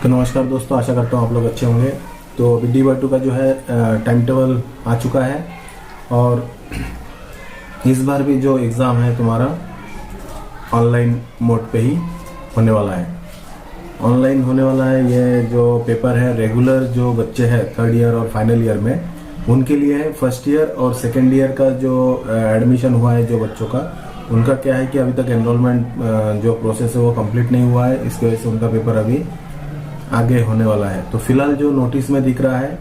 तो नमस्कार दोस्तों, आशा करता हूँ आप लोग अच्छे होंगे। तो DY2 का जो है टाइम टेबल आ चुका है और इस बार भी जो एग्ज़ाम है तुम्हारा ऑनलाइन मोड पे ही होने वाला है। ऑनलाइन होने वाला है। ये जो पेपर है रेगुलर जो बच्चे हैं थर्ड ईयर और फाइनल ईयर में, उनके लिए है। फर्स्ट ईयर और सेकेंड ईयर का जो एडमिशन हुआ है जो बच्चों का, उनका क्या है कि अभी तक एनरोलमेंट जो प्रोसेस है वो कंप्लीट नहीं हुआ है। इसकी वजह से उनका पेपर अभी आगे होने वाला है। तो फिलहाल जो नोटिस में दिख रहा है,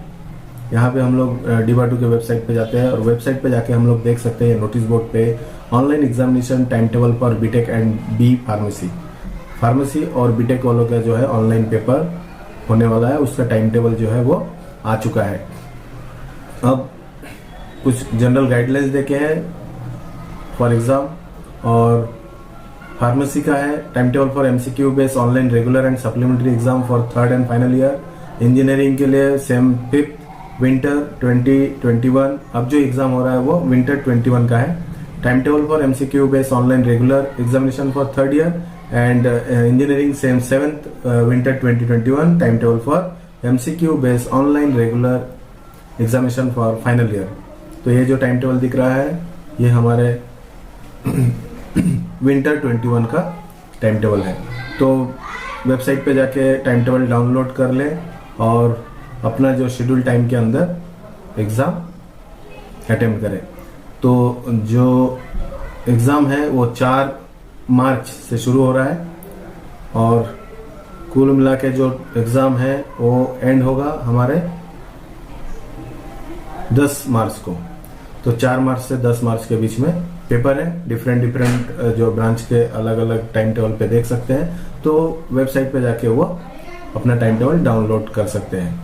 यहाँ पे हम लोग DY2 के वेबसाइट पे जाते हैं और वेबसाइट पे जाके हम लोग देख सकते हैं नोटिस बोर्ड पे online examination time table for BTech and B pharmacy और बीटेक वालों का जो है ऑनलाइन पेपर होने वाला है। उसका टाइम टेबल जो है वो आ चुका है। अब कुछ जनरल गाइडलाइंस देखे हैं फॉर एग्जाम, और फार्मेसी का है time table for MCQ based online regular and supplementary exam for third and final year. Engineering के लिए सेम 5th विंटर 2021। अब जो एग्जाम हो रहा है वो विंटर 21 का है। Time table for MCQ based online regular examination for third year and engineering same 7th winter 2021। Time table for MCQ based online regular examination for final year. तो ये जो टाइम टेबल दिख रहा है ये हमारे विंटर 21 का टाइम टेबल है। तो वेबसाइट पे जाके टाइम टेबल डाउनलोड कर ले और अपना जो शेड्यूल टाइम के अंदर एग्ज़ाम अटेम्प्ट करें। तो जो एग्ज़ाम है वो 4 मार्च से शुरू हो रहा है और कुल मिला के जो एग्ज़ाम है वो एंड होगा हमारे 10 मार्च को। तो 4 मार्च से 10 मार्च के बीच में पेपर है। डिफरेंट जो ब्रांच के अलग अलग टाइम टेबल पे देख सकते हैं। तो वेबसाइट पे जाके वो अपना टाइम टेबल डाउनलोड कर सकते हैं।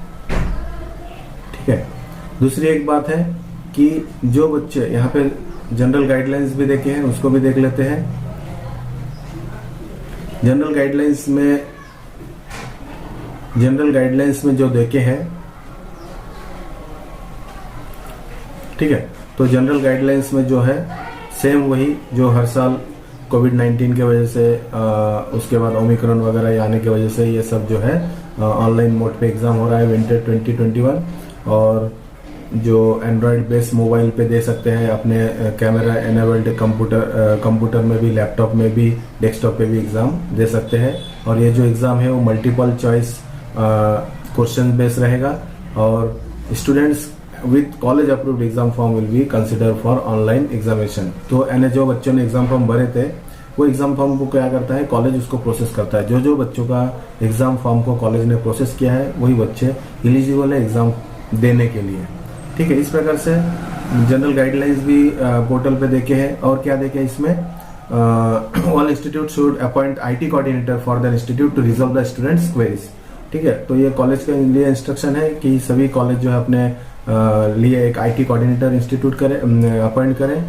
ठीक है। दूसरी एक बात है कि जो बच्चे यहाँ पे जनरल गाइडलाइंस भी देखे हैं उसको भी देख लेते हैं। जनरल गाइडलाइंस में जो देखे हैं, ठीक है, तो जनरल गाइडलाइंस में जो है सेम वही जो हर साल कोविड-19 की वजह से उसके बाद ओमिक्रॉन वगैरह आने की वजह से ये सब जो है ऑनलाइन मोड पे एग्जाम हो रहा है विंटर 2021। और जो एंड्रॉयड बेस्ड मोबाइल पे दे सकते हैं अपने कैमरा एनेबल्ड कंप्यूटर में भी, लैपटॉप में भी, डेस्कटॉप पे भी एग्जाम दे सकते हैं। और ये जो एग्जाम है वो मल्टीपल चॉइस क्वेश्चन बेस्ड रहेगा और students with college approved exam form will be consider for online examination. तो जो बच्चों ने एग्जाम फॉर्म भरे थे वो एग्जाम फॉर्म को क्या करता है, कॉलेज उसको प्रोसेस करता है। जो बच्चों का एग्जाम फॉर्म को कॉलेज ने प्रोसेस किया है वही बच्चे एलिजिबल है एग्जाम देने के लिए। ठीक है। इस प्रकार से जनरल गाइडलाइंस भी पोर्टल पे देखे हैं। और क्या देखे इसमें, all institute should appoint IT coordinator for the institute to resolve the students queries. ठीक है। तो ये कॉलेज के लिए इंस्ट्रक्शन है कि सभी कॉलेज जो है अपने लिए एक IT कोऑर्डिनेटर इंस्टीट्यूट अपॉइंट करें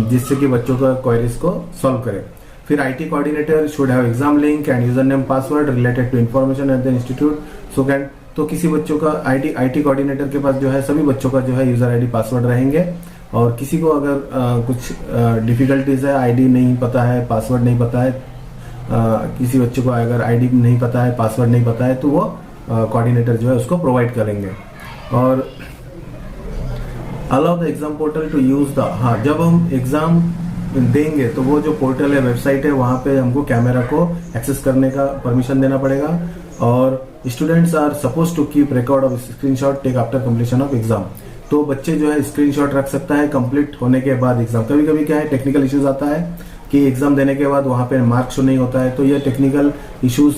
जिससे कि बच्चों का क्वेरीज को सॉल्व करें। फिर IT coordinator should have exam link and user name password related to information at the institute so can. तो किसी बच्चों का IT कोऑर्डिनेटर के पास जो है सभी बच्चों का जो है यूजर ID पासवर्ड रहेंगे। और किसी को अगर कुछ डिफिकल्टीज है, ID नहीं पता है, पासवर्ड नहीं पता है, किसी बच्चे को अगर ID नहीं पता है, पासवर्ड नहीं पता है, तो वो कोऑर्डिनेटर जो है उसको प्रोवाइड करेंगे। और allow the exam portal to use the, हाँ, जब हम एग्जाम देंगे तो वो जो पोर्टल है, वेबसाइट है, वहां पे हमको कैमरा को एक्सेस करने का परमिशन देना पड़ेगा। और students are suppose to keep record of screenshot take after completion of exam. तो बच्चे जो है स्क्रीनशॉट रख सकता है कंप्लीट होने के बाद एग्जाम। कभी कभी क्या है, टेक्निकल इश्यूज आता है कि एग्जाम देने के बाद वहां पे मार्क्स शो नहीं होता है। तो ये टेक्निकल इश्यूज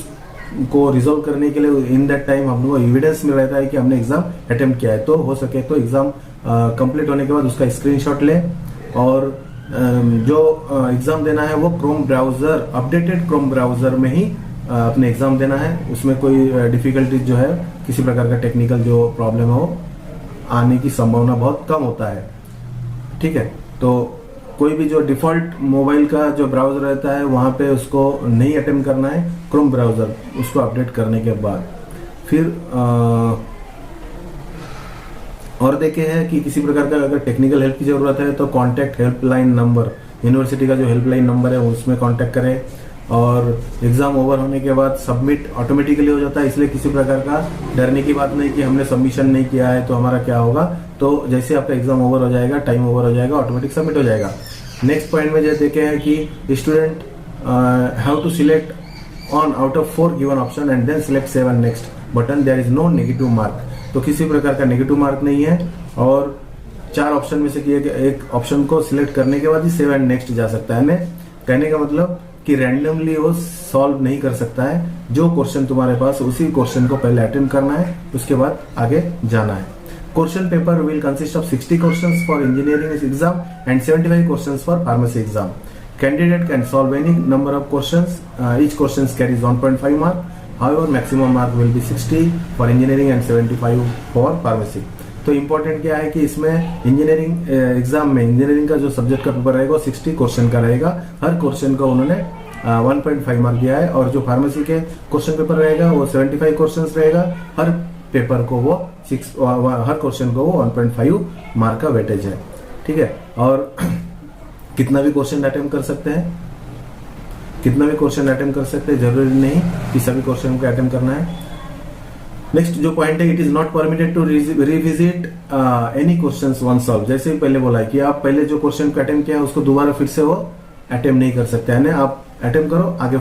को रिजोल्व करने के लिए इन दैट टाइम हम लोग एविडेंस में रहता है कि हमने एग्जाम अटेम्प्ट किया है। तो हो सके तो एग्जाम कंप्लीट होने के बाद उसका स्क्रीनशॉट ले और जो एग्जाम देना है वो Chrome browser, updated Chrome browser में ही अपने एग्जाम देना है। उसमें कोई डिफिकल्टीज जो है, किसी प्रकार का टेक्निकल जो प्रॉब्लम हो आने की संभावना बहुत कम होता है। ठीक है। तो कोई भी जो डिफॉल्ट मोबाइल का जो ब्राउजर रहता है वहां पे उसको नहीं अटेम्प्ट करना है, क्रोम ब्राउजर उसको अपडेट करने के बाद। फिर और देखे हैं कि किसी प्रकार का अगर टेक्निकल हेल्प की जरूरत है तो कॉन्टैक्ट हेल्पलाइन नंबर, यूनिवर्सिटी का जो हेल्पलाइन नंबर है उसमें कॉन्टैक्ट करें। और एग्जाम ओवर होने के बाद सबमिट ऑटोमेटिकली हो जाता है, इसलिए किसी प्रकार का डरने की बात नहीं कि हमने सबमिशन नहीं किया है तो हमारा क्या होगा। तो जैसे आपका एग्जाम ओवर हो जाएगा, टाइम ओवर हो जाएगा, ऑटोमेटिक सबमिट हो जाएगा। नेक्स्ट पॉइंट में जो देखे हैं कि student have to select on out of 4 given option and then select save and next button, there is no negative mark. तो किसी प्रकार का नेगेटिव मार्क नहीं है और 4 ऑप्शन में से एक ऑप्शन को सिलेक्ट करने के बाद ही सेव एंड नेक्स्ट जा सकता है। कहने का मतलब कि रैंडमली वो सॉल्व नहीं कर सकता है। जो क्वेश्चन तुम्हारे पास, उसी क्वेश्चन को पहले अटेम्प्ट करना है, उसके बाद आगे जाना है। Question paper will consist of 60 questions for engineering exam and 75 questions for pharmacy exam. Candidate can solve any number of questions. Each question carries 1.5 mark. However, maximum mark will be 60 for engineering and 75 for pharmacy. तो important क्या है कि इसमें engineering exam में engineering का जो subject का paper रहेगा वो 60 क्वेश्चन का रहेगा। हर क्वेश्चन का उन्होंने 1.5 मार्क दिया है और जो फार्मेसी के क्वेश्चन पेपर रहेगा वो 75 क्वेश्चन रहेगा। हर पेपर को वो हर क्वेश्चन को वो 1.5 मार्क का वेटेज है। ठीक है, और कितना भी क्वेश्चन अटेम्प्ट कर सकते हैं, कितना भी क्वेश्चन अटेम्प्ट कर सकते हैं, जरूरी नहीं कि सभी क्वेश्चन को अटेम्प्ट करना है। नेक्स्ट जो पॉइंट है, it is not permitted to revisit any questions once solve. जैसे ही पहले बोला है कि आप पहले जो क्वेश्चन को अटेम्प्ट किया है उसको दोबारा फिर से वो अटेम्प्ट नहीं कर सकते हैं। आप अटेम्प्ट करो, आगे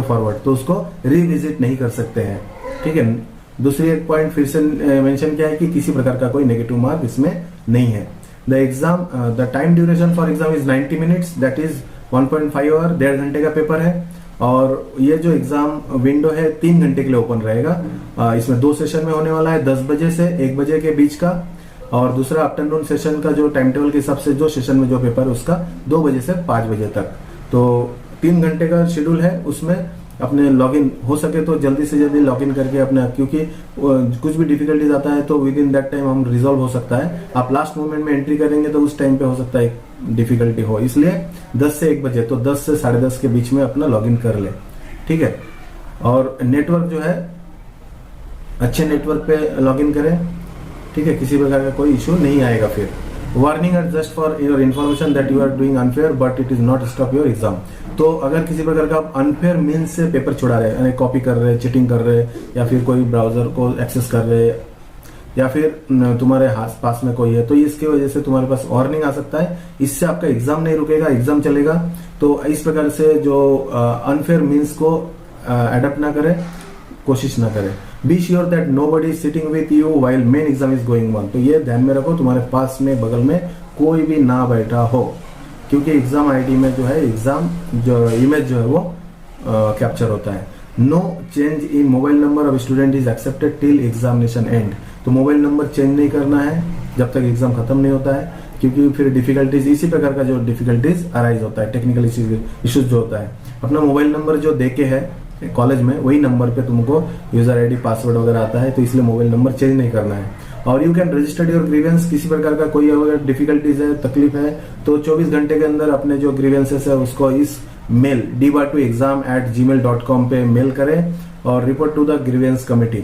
फॉरवर्ड, तो उसको रिविजिट नहीं कर सकते हैं। ठीक है, दूसरी एक पॉइंट फिर से मेंशन किया है कि किसी प्रकार का कोई नेगेटिव मार्क इसमें नहीं है। The time duration for exam is 90 minutes, that is 1.5 hour, 1.5 घंटे का पेपर है। और ये जो एग्जाम विंडो है 3 घंटे के लिए ओपन रहेगा। इसमें 2 सेशन में होने वाला है, 10 बजे से 1 बजे के बीच का, और दूसरा आफ्टरनून सेशन का जो टाइम टेबल के हिसाब से जो सेशन में जो पेपर है उसका 2 बजे से 5 बजे तक। तो 3 घंटे का शेड्यूल है, उसमें अपने लॉगिन हो सके तो जल्दी से जल्दी लॉगिन करके अपने, क्योंकि कुछ भी डिफिकल्टीज आता है तो विद इन दैट टाइम हम रिजॉल्व हो सकता है। आप लास्ट मोमेंट में एंट्री करेंगे तो उस टाइम पे हो सकता है डिफिकल्टी हो, इसलिए 10 से 1 बजे, तो 10 से 10:30 के बीच में अपना लॉगिन कर ले। ठीक है, और नेटवर्क जो है अच्छे नेटवर्क पे लॉगिन करें। ठीक है, किसी प्रकार का कोई इश्यू नहीं आएगा। फिर warning are just for your information that you are doing unfair but it is not stop your exam. तो अगर किसी प्रकार का आप अनफेयर मीन्स से पेपर छुड़ा रहे, यानी कॉपी कर रहे, चीटिंग कर रहे, या फिर कोई ब्राउजर को एक्सेस कर रहे, या फिर तुम्हारे पास में कोई है, तो इसकी वजह से तुम्हारे पास वार्निंग आ सकता है। इससे आपका एग्जाम नहीं रुकेगा, एग्जाम चलेगा। तो इस प्रकार से जो अनफेयर मीन्स को एडप्ट ना करें, कोशिश ना करें। Be sure that nobody is sitting with you while main exam is going on. तो ये ध्यान में रखो, तुम्हारे पास में बगल में कोई भी ना बैठा हो, क्योंकि एग्जाम आईडी में जो है एग्जाम जो इमेज जो है वो कैप्चर होता है। No change in mobile number of student is accepted till examination end. तो मोबाइल नंबर चेंज नहीं करना है जब तक एग्जाम खत्म नहीं होता है, क्योंकि फिर डिफिकल्टीज, इसी प्रकार का जो डिफिकल्टीज अराइज होता है, टेक्निकल इश्यूज जो होता है। अपना मोबाइल नंबर जो देके है कॉलेज में, वही नंबर पे तुमको यूजर आईडी पासवर्ड वगैरह आता है, तो इसलिए मोबाइल नंबर चेंज नहीं करना है। और you can register your grievance. किसी प्रकार का कोई अगर डिफिकल्टीज है, तकलीफ है, तो 24 घंटे के अंदर अपने जो ग्रीवेंसेस है उसको इस मेल dbar2exam@gmail.com पे मेल करें और report to the grievance committee.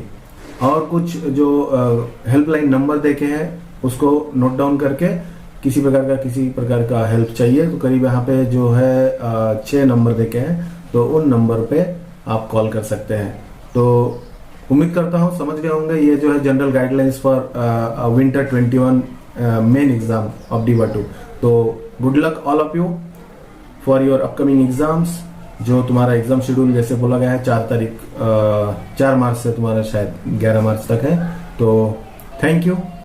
और कुछ जो हेल्पलाइन नंबर देखे हैं उसको नोट डाउन करके, किसी प्रकार का हेल्प चाहिए तो करीब यहाँ पे जो है 6 नंबर देखे हैं, तो उन नंबर पे आप कॉल कर सकते हैं। तो उम्मीद करता हूँ समझ गए होंगे। ये जो है general guidelines for winter 21 main exam of DBAR2। तो good luck all of you for your upcoming exams. जो तुम्हारा एग्जाम शेड्यूल जैसे बोला गया है 4 मार्च से तुम्हारा शायद 11 मार्च तक है। तो थैंक यू।